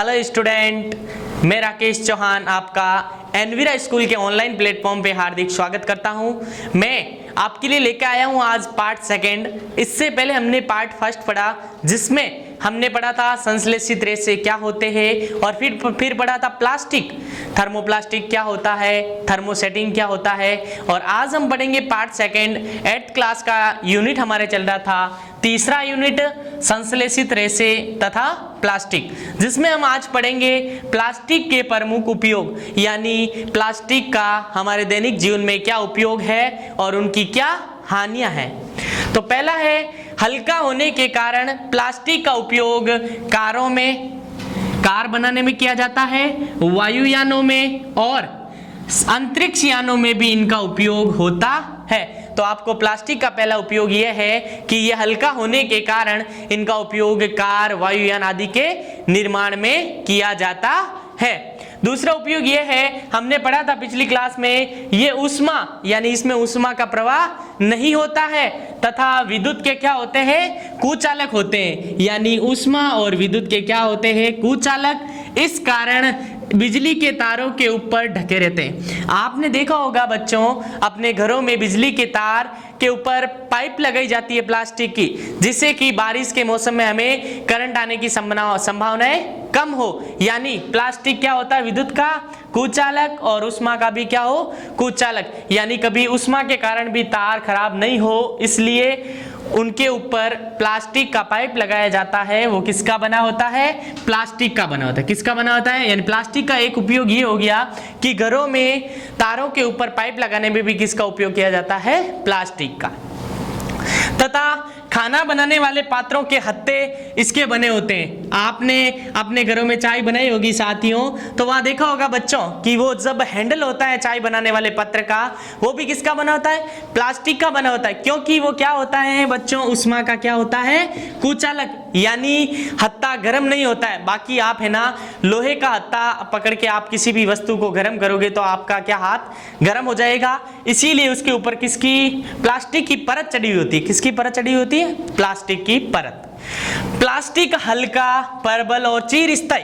Hello student, मैं राकेश चौहान आपका Envira school के ऑनलाइन प्लेटफॉर्म पे हार्दिक स्वागत करता हूं। मैं आपके लिए लेकर आया हूं आज पार्ट सेकंड। इससे पहले हमने पार्ट फर्स्ट पढ़ा जिसमें हमने पढ़ा था संश्लेषित रेशे क्या होते हैं और फिर पढ़ा था प्लास्टिक, थर्मोप्लास्टिक क्या होता है, थर्मोसेटिंग क्या होता है। और आज हम पढ़ेंगे पार्ट सेकंड। 8th क्लास का यूनिट हमारे चल रहा था, तीसरा यूनिट संश्लेषित रेशे तथा प्लास्टिक, जिसमें हम आज पढ़ेंगे प्लास्टिक के प्रमुख उपयोग, यानी प्लास्टिक का हमारे दैनिक जीवन में क्या उपयोग है और उनकी क्या हानियां हैं। तो पहला है, हल्का होने के कारण प्लास्टिक का उपयोग कारों में, कार बनाने में किया जाता है, वायुयानों में और अंतरिक्ष यानों में भी इनका उपयोग होता है। तो आपको प्लास्टिक का पहला उपयोग यह है कि यह हल्का होने के कारण इनका उपयोग कार, वायुयान आदि के निर्माण में किया जाता है। दूसरा उपयोग यह है, हमने पढ़ा था पिछली क्लास में, ये ऊष्मा यानी इसमें ऊष्मा का प्रवाह नहीं होता है तथा विद्युत के क्या होते हैं, कुचालक होते हैं, यानी ऊष्मा और विद्युत के क्या होते हैं, कुचालक। इस कारण बिजली के तारों के ऊपर ढके रहते हैं। आपने देखा होगा बच्चों, अपने घरों में बिजली के तार के ऊपर पाइप लगाई जाती है प्लास्टिक की, जिससे कि बारिश के मौसम में हमें करंट आने की संभावनाएं कम हो। यानी प्लास्टिक क्या होता है, विद्युत का कुचालक और ऊष्मा का भी क्या हो, कुचालक। यानी कभी ऊष्मा के कारण भी तार खराब नहीं हो, इसलिए उनके ऊपर प्लास्टिक का पाइप लगाया जाता है। वो किसका बना होता है, प्लास्टिक का बना होता है। किसका बना होता है, यानी प्लास्टिक का एक उपयोग ये हो गया कि घरों में तारों के ऊपर पाइप लगाने में भी किसका उपयोग किया जाता है, प्लास्टिक का। तथा खाना बनाने वाले पात्रों के हत्थे इसके बने होते हैं। आपने अपने घरों में चाय बनाई होगी साथियों, तो वहां देखा होगा बच्चों कि वो जब हैंडल होता है चाय बनाने वाले पात्र का, वो भी किसका बना होता है, प्लास्टिक का बना होता है। क्योंकि वो क्या होता है बच्चों, ऊष्मा का क्या होता है, कुचालक, यानी हत्था गर्म नहीं होता है। बाकी आप है ना, लोहे का हत्था पकड़ के आप किसी भी वस्तु को गर्म करोगे तो आपका क्या हाथ गर्म हो जाएगा। इसीलिए उसके ऊपर किसकी, प्लास्टिक की परत चढ़ी हुई होती है। किसकी परत चढ़ी होती है, प्लास्टिक की परत। प्लास्टिक हल्का, प्रबल और चिरस्थायी।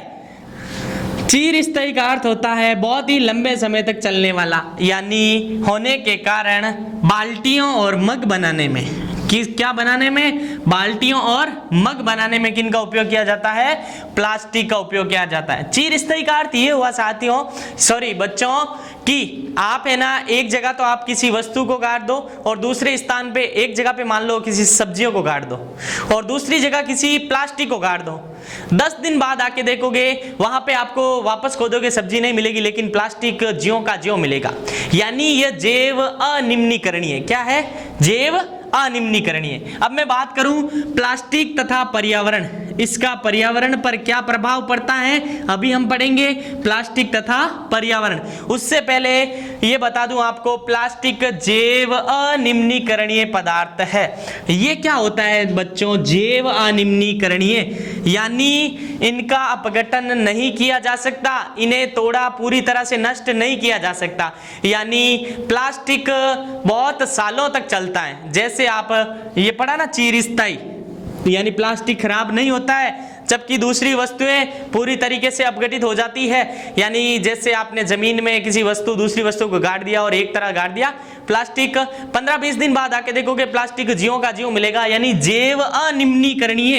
चिरस्थायी का अर्थ होता है बहुत ही लंबे समय तक चलने वाला, यानी होने के कारण बाल्टियों और मग बनाने में, क्या बनाने में, बाल्टियों और मग बनाने में किनका उपयोग किया जाता है, प्लास्टिक का उपयोग किया जाता है। चिरस्थायी का अर्थ ये हुआ साथियों, सॉरी बच्चों, कि आप है ना एक जगह तो आप किसी वस्तु को गाड़ दो और दूसरे स्थान पे, एक जगह पे मान लो किसी सब्जियों को गाड़ दो और दूसरी जगह किसी प्लास्टिक को गाड़ दो। 10 दिन बाद आके देखोगे वहां पे आपको वापस खोदोगे, सब्जी नहीं मिलेगी, लेकिन प्लास्टिक ज्यों का ज्यों मिलेगा। यानी यह जैव अनिम्नीकरणीय, क्या है, जैव अनिम्नीकरणीय। अब मैं बात करूं प्लास्टिक तथा पर्यावरण, इसका पर्यावरण पर क्या प्रभाव पड़ता है, अभी हम पढ़ेंगे प्लास्टिक तथा पर्यावरण। उससे पहले ये बता दूं आपको, प्लास्टिक जैव अनिम्नीकरणीय पदार्थ है। ये क्या होता है बच्चों, जैव अनिम्नीकरणीय, यानी इनका अपघटन नहीं किया जा सकता, इन्हें तोड़ा पूरी तरह से नष्ट नहीं किया जा सकता। यानी प्लास्टिक बहुत सालों तक चलता है। जैसे आप ये पढ़ा ना, चिरस्थायी, यानी प्लास्टिक खराब नहीं होता है, जबकि दूसरी वस्तुएं पूरी तरीके से अपघटित हो जाती है। यानी जैसे आपने जमीन में किसी वस्तु, दूसरी वस्तु को गाड़ दिया और एक तरह गाड़ दिया, प्लास्टिक 15-20 दिन बाद आके देखोगे प्लास्टिक ज्यों का ज्यों मिलेगा। यानी जैव अनिम्नीकरणीय,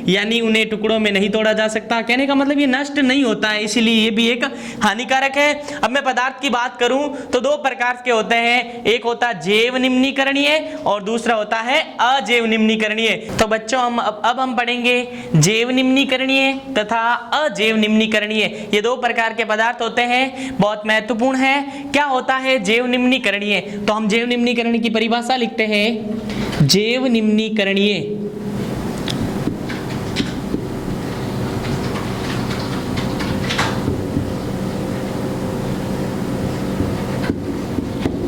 यानी उन्हें टुकड़ों में नहीं तोड़ा जा सकता। कहने का मतलब ये नष्ट नहीं होता है, इसीलिए ये भी एक हानिकारक है। अब मैं पदार्थ की बात करूं तो 2 प्रकार के होते हैं, एक होता है जैव निम्नीकरणीय और दूसरा होता है अजैव निम्नीकरणीय। तो बच्चों अब हम पढ़ेंगे जैव निम्नीकरणीय तथा अजैव निम्नीकरणीय। ये 2 प्रकार के पदार्थ होते हैं, बहुत महत्वपूर्ण है। क्या होता है जैव निम्नीकरणीय, तो हम जैव निम्नीकरणीय की परिभाषा लिखते हैं। जैव निम्नीकरणीय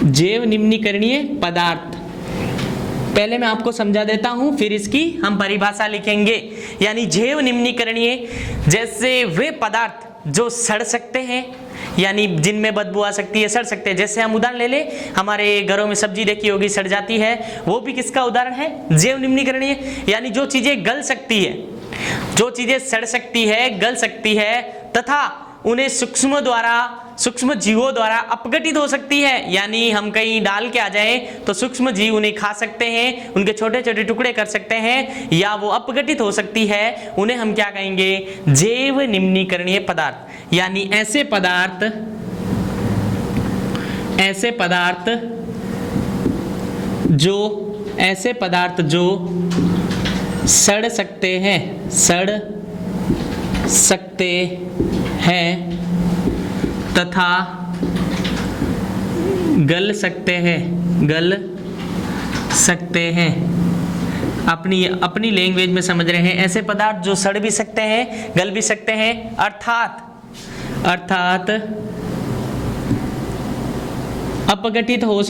जैव निम्नीकरणीय पदार्थ, पहले मैं आपको समझा देता हूं फिर इसकी हम परिभाषा लिखेंगे। यानी जैव निम्नीकरणीय जैसे वे पदार्थ जो सड़ सकते हैं, यानी जिनमें बदबू आ सकती है, सड़ सकते हैं। जैसे हम उदाहरण ले ले, हमारे घरों में सब्जी देखी होगी सड़ जाती है, वो भी किसका उदाहरण है, जैव निम्नीकरणीय। यानी जो चीजें गल सकती है, जो चीजें सड़ सकती है, गल सकती है, तथा उन्हें सूक्ष्म जीवों द्वारा अपघटित हो सकती है। यानी हम कहीं डाल के आ जाएं तो सूक्ष्म जीव उन्हें खा सकते हैं, उनके छोटे छोटे टुकड़े कर सकते हैं, या वो अपघटित हो सकती है। उन्हें हम क्या कहेंगे? जैव निम्नीकरणीय पदार्थ। यानी ऐसे पदार्थ जो सड़ सकते हैं तथा गल सकते हैं। अपनी लैंग्वेज में समझ रहे हैं। ऐसे पदार्थ जो सड़ भी सकते हैं, गल भी सकते हैं, अर्थात अपघटित हो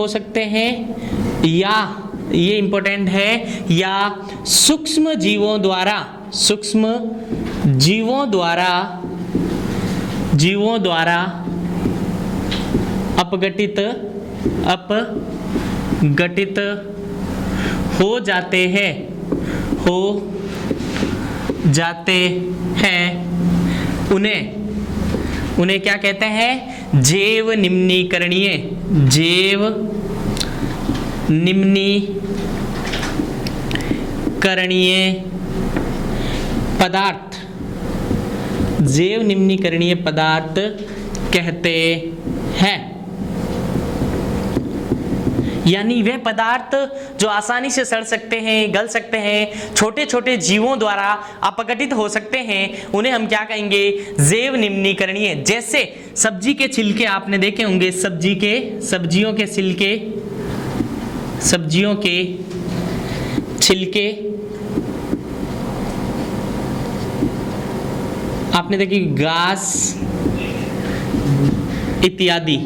सकते हैं, या ये इंपॉर्टेंट है, या सूक्ष्म जीवों द्वारा अपघटित हो जाते हैं। उन्हें क्या कहते हैं? जैव निम्नीकरणीय पदार्थ कहते हैं। यानी वे पदार्थ जो आसानी से सड़ सकते हैं, गल सकते हैं, छोटे छोटे जीवों द्वारा अपघटित हो सकते हैं, उन्हें हम क्या कहेंगे? जैव निम्नीकरणीय। जैसे सब्जी के छिलके आपने देखे होंगे, सब्जियों के छिलके आपने देखी, घास इत्यादि।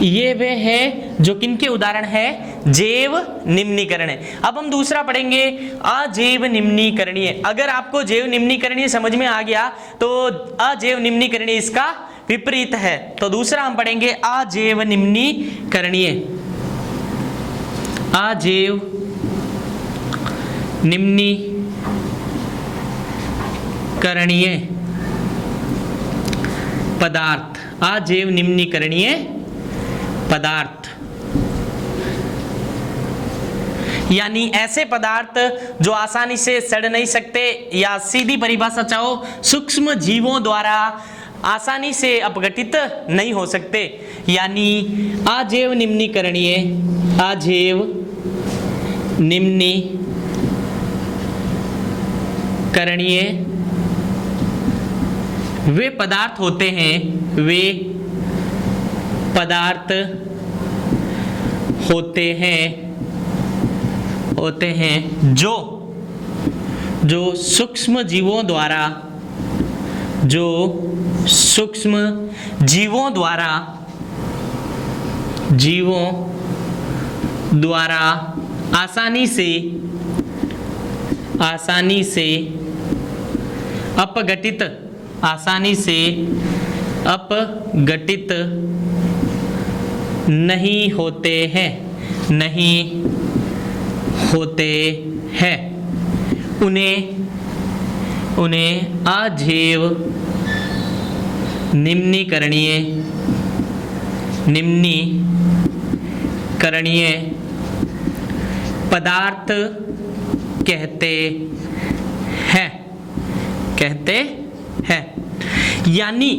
ये वे हैं जो किनके उदाहरण है? जैव निम्नीकरण। अब हम दूसरा पढ़ेंगे, अजैव निम्नीकरणीय। अगर आपको जैव निम्नीकरणीय समझ में आ गया तो अजैव निम्नीकरणीय इसका विपरीत है। तो दूसरा हम पढ़ेंगे अजैव निम्नीकरणीय। अजैव निम्नीकरणीय पदार्थ। अजैव निम्नीकरणीय पदार्थ यानी ऐसे पदार्थ जो आसानी से सड़ नहीं सकते, या सीधी परिभाषा चाहो सूक्ष्म जीवों द्वारा आसानी से अपघटित नहीं हो सकते। यानी अजैव निम्नीकरणीय वे पदार्थ होते हैं जो सूक्ष्म जीवों द्वारा आसानी से अपघटित नहीं होते हैं। उन्हें अजैव निम्नीकरणीय पदार्थ कहते हैं। यानी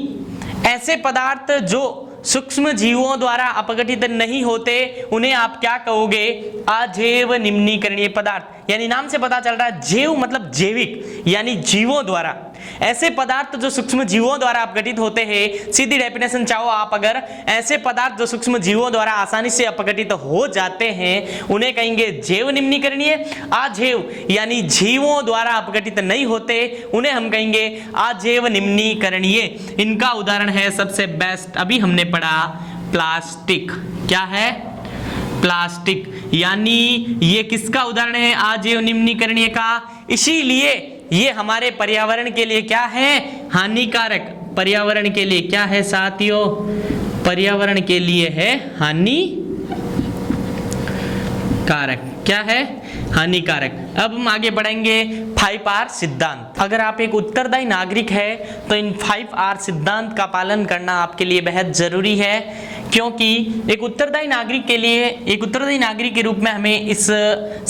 ऐसे पदार्थ जो सूक्ष्म जीवों द्वारा अपघटित नहीं होते, उन्हें आप क्या कहोगे? अजैव निम्नीकरणीय पदार्थ। यानी नाम से पता चल रहा है, जैव मतलब जैविक, यानी जीवों द्वारा। ऐसे पदार्थ जो सूक्ष्म जीवों द्वारा अपघटित होते हैं, सीधी डेफिनेशन चाहो आप अगर, ऐसे पदार्थ जो सूक्ष्म जीवों द्वारा आसानी से अपघटित हो जाते हैं, उन्हें कहेंगे जैव निम्नीकरणीय। अजैव यानी जीवों द्वारा अपघटित नहीं होते, उन्हें हम कहेंगे अजैव निम्नीकरणीय। इनका उदाहरण है सबसे बेस्ट, अभी हमने पढ़ा प्लास्टिक। क्या है? प्लास्टिक। यानी ये किसका उदाहरण है? अजैव निम्नीकरणीय का। इसीलिए ये हमारे पर्यावरण के लिए क्या है? हानिकारक। पर्यावरण के लिए क्या है साथियों? पर्यावरण के लिए है कारक। क्या है? हानिकारक। अब हम आगे बढ़ेंगे 5R सिद्धांत। अगर आप एक उत्तरदायी नागरिक है तो इन 5R सिद्धांत का पालन करना आपके लिए बेहद जरूरी है, क्योंकि एक उत्तरदायी नागरिक के लिए, एक उत्तरदायी नागरिक के रूप में हमें इस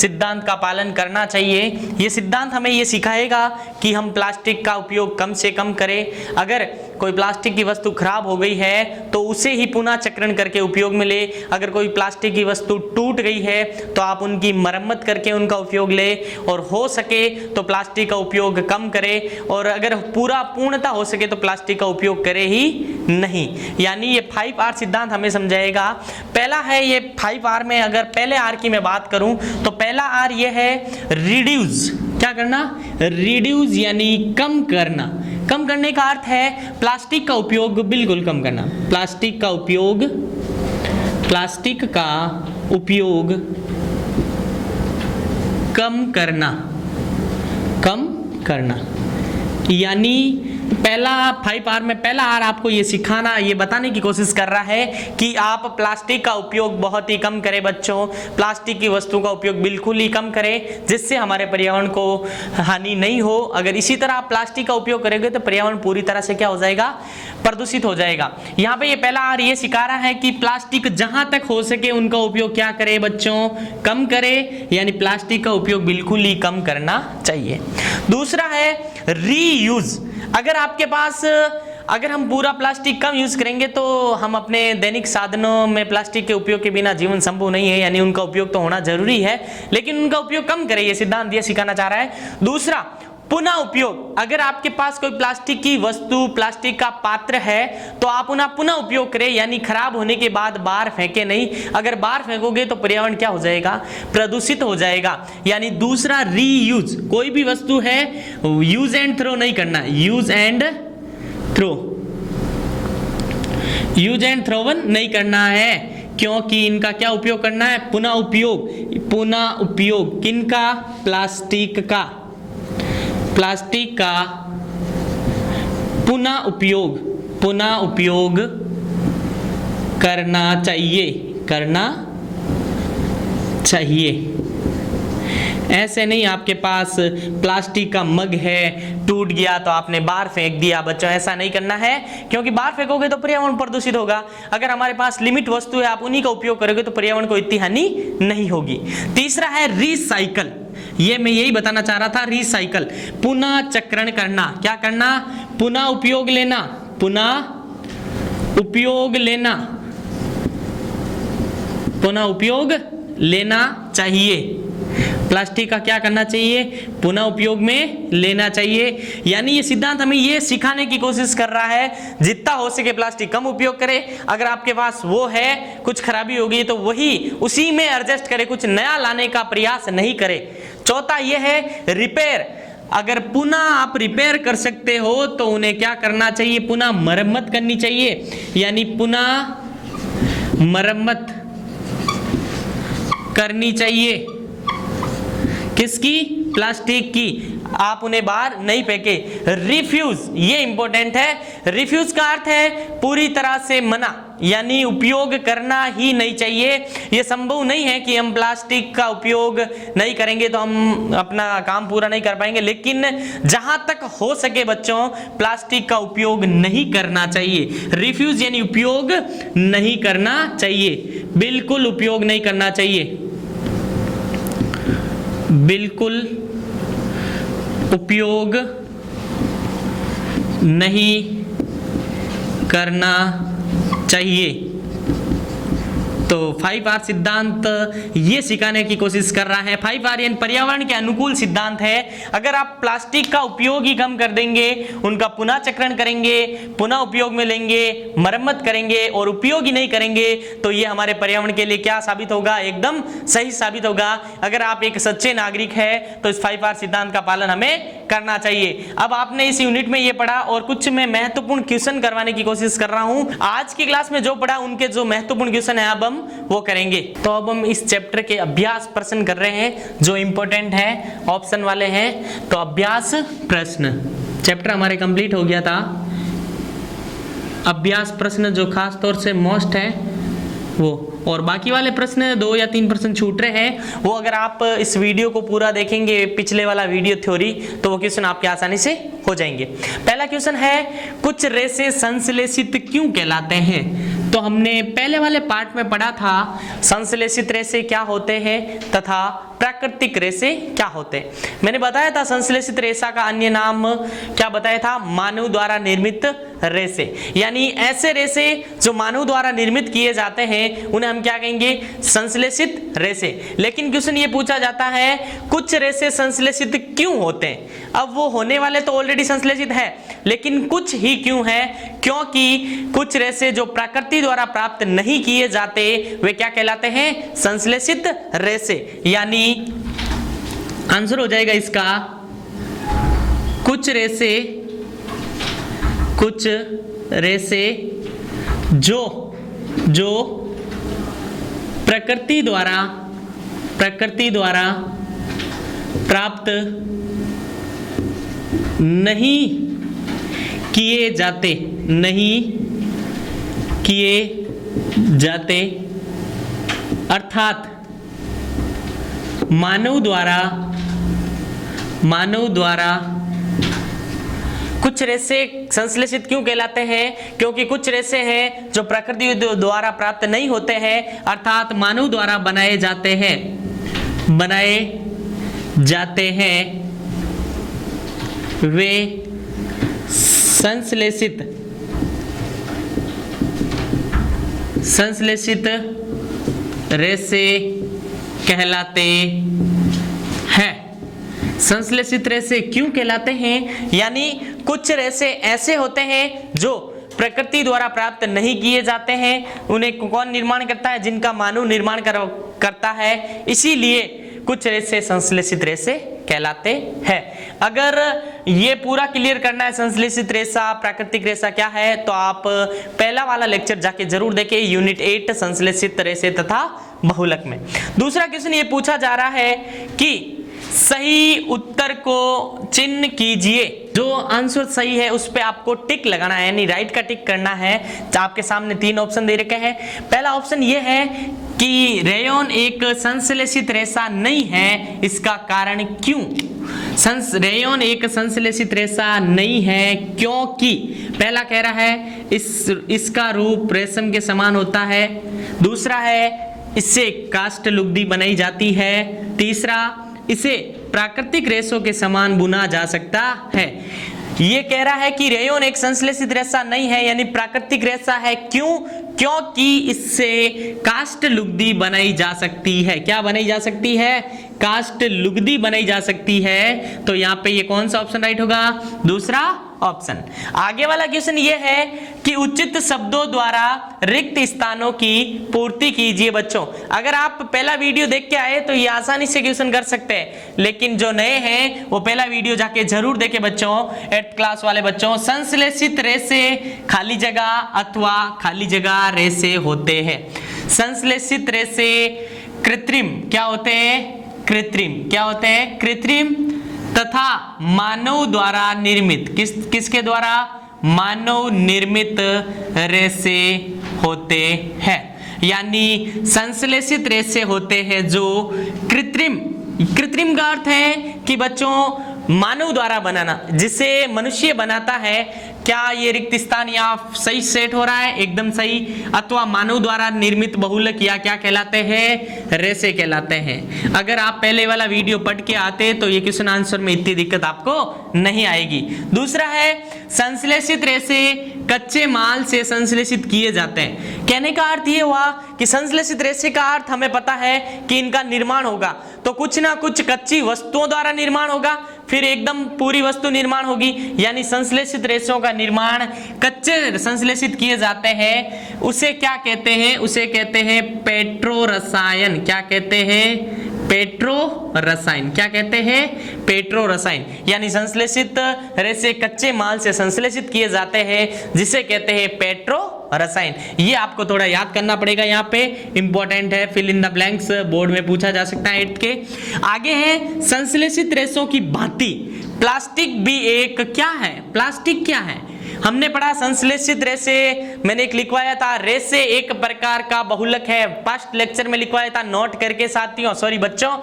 सिद्धांत का पालन करना चाहिए। ये सिद्धांत हमें ये सिखाएगा कि हम प्लास्टिक का उपयोग कम से कम करें। अगर कोई प्लास्टिक की वस्तु खराब हो गई है तो उसे ही पुनः चक्रण करके उपयोग में ले। अगर कोई प्लास्टिक की वस्तु टूट गई है तो आप उनकी मरम्मत करके उनका उपयोग ले, और हो सके तो प्लास्टिक का उपयोग कम करें, और अगर पूर्णतः हो सके तो प्लास्टिक का उपयोग करे ही नहीं। यानी ये 5R सिद्धांत हमें समझाएगा। पहला है ये 5R में, अगर पहले R की मैं बात करूं तो पहला R ये है रिड्यूस। क्या करना? रिड्यूस यानी कम करना। कम करने का अर्थ है प्लास्टिक का उपयोग बिल्कुल कम करना। प्लास्टिक का उपयोग कम करना। यानी पहला 5R में पहला R आपको ये सिखाना, ये बताने की कोशिश कर रहा है कि आप प्लास्टिक का उपयोग बहुत ही कम करें। बच्चों, प्लास्टिक की वस्तु का उपयोग बिल्कुल ही कम करें, जिससे हमारे पर्यावरण को हानि नहीं हो। अगर इसी तरह आप प्लास्टिक का उपयोग करेंगे तो पर्यावरण पूरी तरह से क्या हो जाएगा? प्रदूषित हो जाएगा। यहाँ पे ये पहला R ये सिखा रहा है कि प्लास्टिक जहां तक हो सके उनका उपयोग क्या करे बच्चों? कम करे। यानी प्लास्टिक का उपयोग बिल्कुल ही कम करना चाहिए। दूसरा है रीयूज। अगर हम पूरा प्लास्टिक कम यूज करेंगे तो हम अपने दैनिक साधनों में प्लास्टिक के उपयोग के बिना जीवन संभव नहीं है। यानी उनका उपयोग तो होना जरूरी है, लेकिन उनका उपयोग कम करें, ये सिद्धांत ये सिखाना चाह रहा है। दूसरा, पुनः उपयोग। अगर आपके पास कोई प्लास्टिक की वस्तु, प्लास्टिक का पात्र है तो आप उन्हें पुनः उपयोग करें, यानी खराब होने के बाद बाहर फेंके नहीं। अगर बाहर फेंकोगे तो पर्यावरण क्या हो जाएगा? प्रदूषित हो जाएगा। यानी दूसरा रीयूज। कोई भी वस्तु है यूज एंड थ्रो नहीं करना। यूज एंड थ्रो नहीं करना है, क्योंकि इनका क्या उपयोग करना है? पुनः उपयोग। किनका? प्लास्टिक का पुनः उपयोग करना चाहिए। ऐसे नहीं आपके पास प्लास्टिक का मग है, टूट गया तो आपने बाहर फेंक दिया। बच्चों, ऐसा नहीं करना है, क्योंकि बाहर फेंकोगे तो पर्यावरण प्रदूषित होगा। अगर हमारे पास लिमिट वस्तु है, आप उन्हीं का उपयोग करोगे तो पर्यावरण को इतनी हानि नहीं होगी। तीसरा है रिसाइकल। ये मैं यही बताना चाह रहा था, रिसाइकल, पुनः चक्रण करना। क्या करना? पुनः उपयोग लेना चाहिए। प्लास्टिक का क्या करना चाहिए? पुनः उपयोग में लेना चाहिए। यानी ये सिद्धांत हमें ये सिखाने की कोशिश कर रहा है जितना हो सके प्लास्टिक कम उपयोग करें। अगर आपके पास वो है, कुछ खराबी हो गई तो उसी में एडजस्ट करें, कुछ नया लाने का प्रयास नहीं करें। चौथा ये है रिपेयर। अगर पुनः आप रिपेयर कर सकते हो तो उन्हें क्या करना चाहिए? पुनः मरम्मत करनी चाहिए। यानी पुनः मरम्मत करनी चाहिए। किसकी? प्लास्टिक की। आप उन्हें बाहर नहीं फेंके। रिफ्यूज, ये इंपॉर्टेंट है। रिफ्यूज का अर्थ है पूरी तरह से मना, यानी उपयोग करना ही नहीं चाहिए। यह संभव नहीं है कि हम प्लास्टिक का उपयोग नहीं करेंगे तो हम अपना काम पूरा नहीं कर पाएंगे, लेकिन जहां तक हो सके बच्चों प्लास्टिक का उपयोग नहीं करना चाहिए। रिफ्यूज यानी उपयोग नहीं करना चाहिए, बिल्कुल उपयोग नहीं करना चाहिए, बिल्कुल उपयोग नहीं करना चाहिए। तो 5R सिद्धांत ये सिखाने की कोशिश कर रहा है। 5R यानी पर्यावरण के अनुकूल सिद्धांत है। अगर आप प्लास्टिक का उपयोग ही कम कर देंगे, उनका पुनः चक्रण करेंगे, पुनः उपयोग में लेंगे, मरम्मत करेंगे और उपयोग ही नहीं करेंगे तो ये हमारे पर्यावरण के लिए क्या साबित होगा? एकदम सही साबित होगा। अगर आप एक सच्चे नागरिक है तो इस 5R सिद्धांत का पालन हमें करना चाहिए। अब आपने इस यूनिट में ये पढ़ा और कुछ मैं महत्वपूर्ण क्वेश्चन करवाने की कोशिश कर रहा हूं। आज की क्लास में जो पढ़ा उनके जो महत्वपूर्ण क्वेश्चन है अब हम वो करेंगे। तो अब हम इस चैप्टर के अभ्यास प्रश्न कर रहे हैं जो इंपॉर्टेंट है, ऑप्शन वाले हैं। तो अभ्यास प्रश्न, चैप्टर हमारे कंप्लीट हो गया था। अभ्यास प्रश्न जो खास तौर से मोस्ट है वो, और बाकी वाले प्रश्न 2 या 3 प्रश्न छूट रहे हैं, वो अगर आप इस वीडियो को पूरा देखेंगे, पिछले वाला वीडियो थ्योरी, तो वो क्वेश्चन आपके आसानी से हो जाएंगे। पहला क्वेश्चन है, कुछ रेसे संश्लेषित क्यों कहलाते हैं? तो हमने पहले वाले पार्ट में पढ़ा था संश्लेषित रेसे क्या होते हैं तथा प्राकृतिक रेसे क्या होते हैं। मैंने बताया था संश्लेषित रेशा का अन्य नाम क्या बताया था, मानव द्वारा निर्मित रेसे, यानी ऐसे रेसे जो मानव द्वारा निर्मित किए जाते हैं उन्हें हम क्या कहेंगे, संश्लेषित रेसे। लेकिन क्वेश्चन ये पूछा जाता है कुछ रेसे संश्लेषित क्यों होते हैं? अब वो होने वाले तो ऑलरेडी संश्लेषित है, लेकिन कुछ ही क्यों है? क्योंकि कुछ रेसे जो प्रकृति द्वारा प्राप्त नहीं किए जाते वे क्या कहलाते हैं, संश्लेषित रेसे। यानी आंसर हो जाएगा इसका कुछ रेसे जो प्रकृति द्वारा प्राप्त नहीं किए जाते अर्थात मानव द्वारा कुछ रेसे संश्लेषित क्यों कहलाते हैं? क्योंकि कुछ रेसे हैं जो प्रकृति द्वारा प्राप्त नहीं होते हैं, अर्थात मानव द्वारा बनाए जाते हैं वे संश्लेषित रेसे कहलाते हैं। संश्लेषित रेसे क्यों कहलाते हैं? यानी कुछ रेसे ऐसे होते हैं जो प्रकृति द्वारा प्राप्त नहीं किए जाते हैं, उन्हें कौन निर्माण करता है, जिनका मानव निर्माण करता है, इसीलिए कुछ रेसे संश्लेषित रेसे कहलाते हैं। अगर ये पूरा क्लियर करना है संश्लेषित रेशा प्राकृतिक रेशा क्या है, तो आप पहला वाला लेक्चर जाके जरूर देखें, यूनिट 8 संश्लेषित रेशे तथा बहुलक में। दूसरा क्वेश्चन ये पूछा जा रहा है कि सही उत्तर को चिन्ह कीजिए। जो आंसर सही है उस पे आपको टिक लगाना है, यानी राइट का टिक करना है। आपके सामने 3 ऑप्शन दे रखे हैं। पहला ऑप्शन ये है कि रेयॉन एक संश्लेषित रेशा नहीं है, इसका कारण क्यों? रेयॉन एक संश्लेषित रेशा नहीं है क्योंकि पहला कह रहा है इसका रूप रेशम के समान होता है, दूसरा है इससे काष्ठ लुगदी बनाई जाती है, तीसरा इसे प्राकृतिक रेशों के समान बुना जा सकता है। ये कह रहा है कि रेयॉन एक संश्लेषित रेशा नहीं है, यानी प्राकृतिक रेशा है। क्यों? क्योंकि इससे काष्ठ लुगदी बनाई जा सकती है। क्या बनाई जा सकती है? काष्ठ लुगदी बनाई जा सकती है। तो यहाँ पे ये कौन सा ऑप्शन राइट होगा? दूसरा ऑप्शन। आगे वाला क्वेश्चन ये है कि उचित शब्दों द्वारा रिक्त स्थानों की पूर्ति कीजिए। बच्चों अगर आप पहला वीडियो देख के आए तो ये आसानी से क्वेश्चन कर सकते हैं, लेकिन जो नए हैं वो पहला वीडियो जाके जरूर देखें बच्चों, 8th क्लास वाले बच्चों। संश्लेषित रेशे खाली जगह अथवा खाली जगह रेशे होते हैं। संश्लेषित रेशे कृत्रिम क्या होते हैं? कृत्रिम क्या होते हैं? कृत्रिम तथा मानव द्वारा निर्मित किसके द्वारा? मानव निर्मित रेशे होते हैं। यानी संश्लेषित रेशे होते हैं जो कृत्रिम का अर्थ है कि बच्चों मानव द्वारा बनाना, जिसे मनुष्य बनाता है। क्या ये रिक्त स्थान यहाँ सही सेट हो रहा है? एकदम सही। अथवा मानव द्वारा निर्मित बहुलक या क्या कहलाते हैं? रेशे कहलाते हैं। अगर आप पहले वाला वीडियो पढ़ के आते तो ये क्वेश्चन आंसर में इतनी दिक्कत आपको नहीं आएगी। दूसरा है संश्लेषित रेशे कच्चे माल से संश्लेषित किए जाते हैं। कहने का अर्थ ये हुआ कि संश्लेषित रेशे का अर्थ हमें पता है कि इनका निर्माण होगा तो कुछ ना कुछ कच्ची वस्तुओं द्वारा निर्माण होगा, फिर एकदम पूरी वस्तु निर्माण होगी। यानी संश्लेषित रेशों का निर्माण कच्चे संश्लेषित किए जाते हैं, उसे क्या कहते हैं? उसे कहते हैं पेट्रो रसायन। क्या कहते हैं? पेट्रो रसायन। क्या कहते हैं? पेट्रो रसायन। यानी संश्लेषित रेशे कच्चे माल से संश्लेषित किए जाते हैं, जिसे कहते हैं पेट्रो रसायन। ये आपको थोड़ा याद करना पड़ेगा, यहाँ पे इंपॉर्टेंट है, fill in the blanks board में पूछा जा सकता है 8th के। आगे है संश्लेषित रेशों की भांति प्लास्टिक भी एक क्या है? प्लास्टिक क्या है? हमने पढ़ा संश्लेषित रेशे, मैंने एक लिखवाया था, रेशे एक प्रकार का बहुलक है, फर्स्ट लेक्चर में लिखवाया था, नोट करके साथियों, सॉरी बच्चों।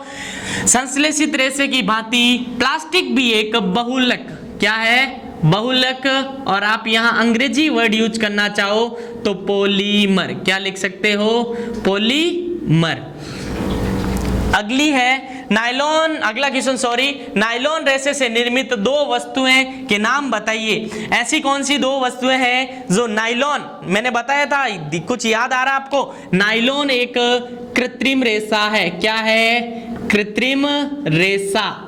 संश्लेषित रेशे की भांति प्लास्टिक भी एक बहुलक, क्या है, बहुलक, और आप यहां अंग्रेजी वर्ड यूज करना चाहो तो पॉलीमर, क्या लिख सकते हो, पॉलीमर। अगली है नायलॉन, अगला क्वेश्चन सॉरी, नायलॉन रेशे से निर्मित दो वस्तुएं के नाम बताइए। ऐसी कौन सी दो वस्तुएं हैं जो नायलॉन, मैंने बताया था, कुछ याद आ रहा है आपको, नायलॉन एक कृत्रिम रेशा है, क्या है, कृत्रिम रेशा।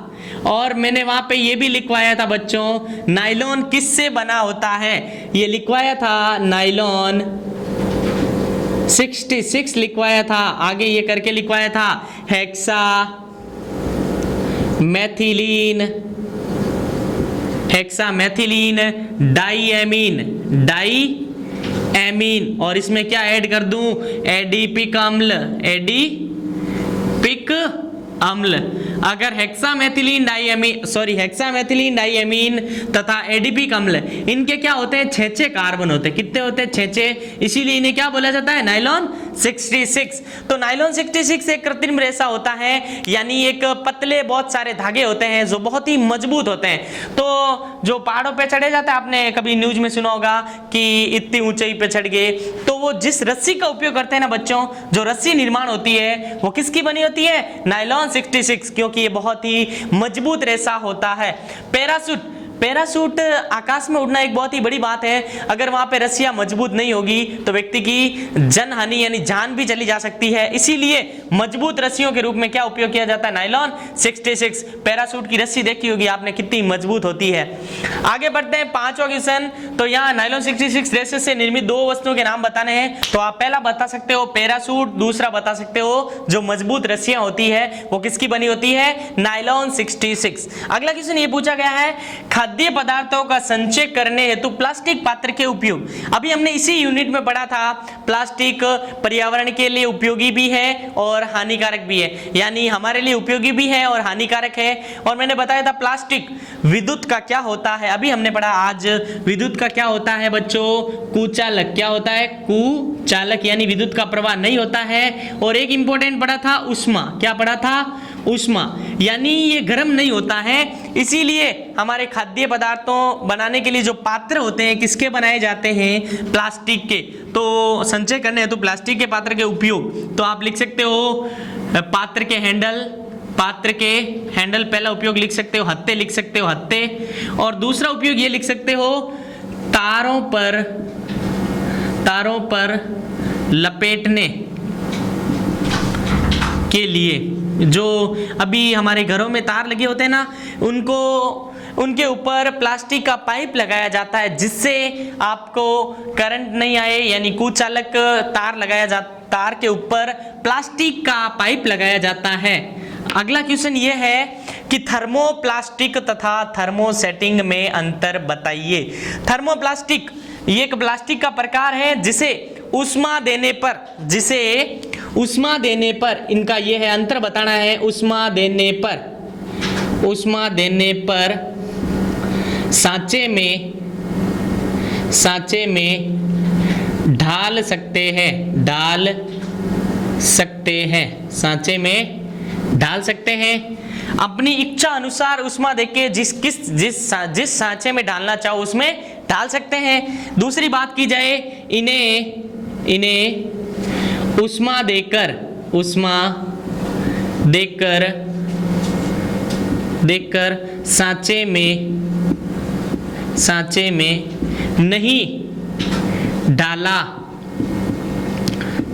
और मैंने वहां पे ये भी लिखवाया था बच्चों, नायलॉन किससे बना होता है, ये लिखवाया था, नायलॉन 66 लिखवाया था, आगे ये करके लिखवाया था, हेक्सा मैथिलीन, हेक्सा मैथिलीन डाइएमीन, डाइएमीन, और इसमें क्या ऐड कर दूं, एडिपिक अम्ल, एडिपिक अम्ल। अगर hexamethylene diamine, sorry hexamethylene diamine तथा एडिपिक अम्ल, इनके क्या होते हैं, 6 कार्बन होते हैं, कितने होते हैं, 6, इसीलिए इन्हें क्या बोला जाता है, नायलॉन 66। तो नायलॉन 66 एक कृत्रिम रेशा होता है, यानी एक पतले बहुत सारे धागे होते हैं जो बहुत ही मजबूत होते हैं। तो जो पहाड़ों पे चढ़े जाते हैं, आपने कभी न्यूज में सुना होगा कि इतनी ऊंचाई पे चढ़ गए, तो वो जिस रस्सी का उपयोग करते हैं ना बच्चों, जो रस्सी निर्माण होती है वो किसकी बनी होती है, नायलॉन 66, क्योंकि ये बहुत ही मजबूत रेशा होता है। पैराशूट, पैराशूट आकाश में उड़ना एक बहुत ही बड़ी बात है, अगर वहां पे रस्सियां मजबूत नहीं होगी तो व्यक्ति की जन हानि यानी जान भी चली जा सकती है, इसीलिए मजबूत रस्सियों के रूप में क्या उपयोग किया जाता है, नायलॉन 66। पैराशूट की रस्सी देखी होगी आपने कितनी मजबूत होती है। आगे बढ़ते हैं, 5वां क्वेश्चन। तो यहाँ नायलॉन 66 रेशे से निर्मित दो वस्तुओं के नाम बताने हैं, तो आप पहला बता सकते हो पैराशूट, दूसरा बता सकते हो जो मजबूत रस्सियां होती है वो किसकी बनी होती है, नायलॉन 66। अगला क्वेश्चन ये पूछा गया है, खाद्य पदार्थों का संचय करने हेतु प्लास्टिक पात्र के उपयोग। अभी हमने इसी यूनिट में पढ़ा था, प्लास्टिक पर्यावरण के लिए उपयोगी भी है और हानिकारक भी है, यानी हमारे लिए उपयोगी भी है और हानिकारक है। और मैंने बताया था प्लास्टिक विद्युत का क्या होता है, अभी हमने पढ़ा आज, विद्युत का क्या होता है बच्चों, कुचालक, क्या होता है, कुचालक, यानी विद्युत का प्रवाह नहीं होता है। और एक इंपॉर्टेंट पढ़ा था उष्मा, क्या पढ़ा था, उष्मा, यानी ये गर्म नहीं होता है, इसीलिए हमारे खाद्य पदार्थों बनाने के लिए जो पात्र होते हैं किसके बनाए जाते हैं, प्लास्टिक के। तो संचय करने हेतु प्लास्टिक के पात्र के उपयोग, तो आप लिख सकते हो पात्र के हैंडल, पात्र के हैंडल पहला उपयोग लिख सकते हो, हत्थे लिख सकते हो, हत्थे। और दूसरा उपयोग ये लिख सकते हो, तारों पर लपेटने के लिए, जो अभी हमारे घरों में तार लगे होते हैं ना, उनके ऊपर प्लास्टिक का पाइप लगाया जाता है जिससे आपको करंट नहीं आए, यानी कुचालक तार लगाया जाता, तार के ऊपर प्लास्टिक का पाइप लगाया जाता है। अगला क्वेश्चन ये है कि थर्मोप्लास्टिक तथा थर्मोसेटिंग में अंतर बताइए। थर्मोप्लास्टिक ये एक प्लास्टिक का प्रकार है जिसे उष्मा देने पर इनका ये है अंतर बताना है, उष्मा देने पर सांचे में ढाल सकते हैं, सांचे में ढाल सकते हैं। अपनी इच्छा अनुसार उष्मा देके जिस सांचे में डालना चाहो उसमें डाल सकते हैं। दूसरी बात की जाए, इन्हें उष्मा देकर सांचे में नहीं डाला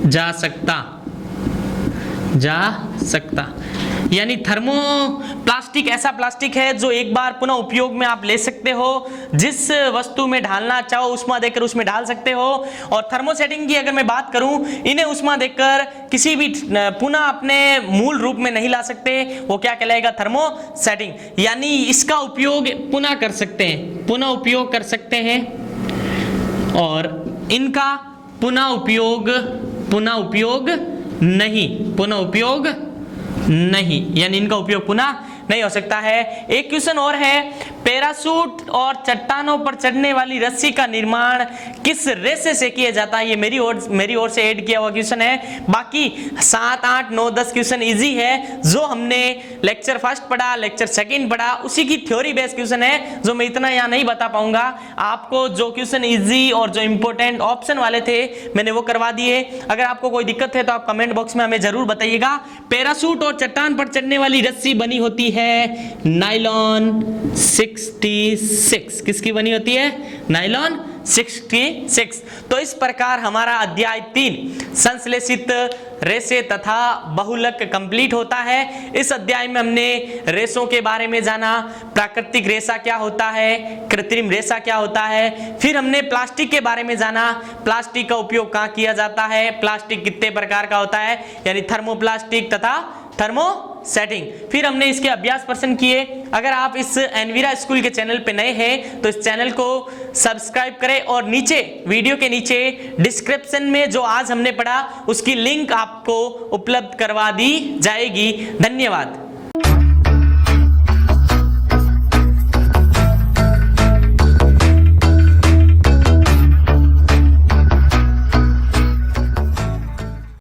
जा सकता। यानी थर्मोप्लास्टिक ऐसा प्लास्टिक है जो एक बार पुनः उपयोग में आप ले सकते हो, जिस वस्तु में डालना चाहो उष्मा देकर उसमें डाल सकते हो। और थर्मोसेटिंग की अगर मैं बात करूं, इन्हें उष्मा देकर किसी भी पुनः अपने मूल रूप में नहीं ला सकते, वो क्या कहलाएगा, थर्मोसेटिंग, यानी इसका उपयोग पुनः कर सकते हैं, पुनः उपयोग कर सकते हैं, और इनका पुनः उपयोग नहीं, यानी इनका उपयोग पुनः नहीं हो सकता है। एक क्वेश्चन और है, पैराशूट और चट्टानों पर चढ़ने वाली रस्सी का निर्माण किस रेशे से किया जाता है? ये मेरी ओर से ऐड किया हुआ क्वेश्चन है। बाकी 7, 8, 9, 10 क्वेश्चन इजी है, जो हमने लेक्चर फर्स्ट पढ़ा, लेक्चर सेकंड पढ़ा, उसी की थ्योरी बेस्ड क्वेश्चन है, जो मैं इतना यहाँ नहीं बता पाऊंगा। आपको जो क्वेश्चन इजी और जो इंपॉर्टेंट ऑप्शन वाले थे मैंने वो करवा दिए। अगर आपको कोई दिक्कत है तो आप कमेंट बॉक्स में हमें जरूर बताइएगा। पैराशूट और चट्टान पर चढ़ने वाली रस्सी बनी होती है नायलॉन 66। किसकी बनी होती है? नायलॉन 66। तो इस प्रकार हमारा अध्याय 3 संश्लेषित रेशे तथा बहुलक कंप्लीट होता है। इस अध्याय में हमने रेशों के बारे में जाना, प्राकृतिक रेशा क्या होता है, कृत्रिम रेशा क्या होता है, फिर हमने प्लास्टिक के बारे में जाना, प्लास्टिक का उपयोग कहाँ किया जाता है, प्लास्टिक कितने प्रकार का होता है, यानी थर्मोप्लास्टिक तथा थर्मोसेटिंग। फिर हमने इसके अभ्यास प्रश्न किए। अगर आप इस एनवीरा स्कूल के चैनल पे नए हैं तो इस चैनल को सब्सक्राइब करें और नीचे वीडियो के नीचे डिस्क्रिप्शन में जो आज हमने पढ़ा उसकी लिंक आपको उपलब्ध करवा दी जाएगी। धन्यवाद।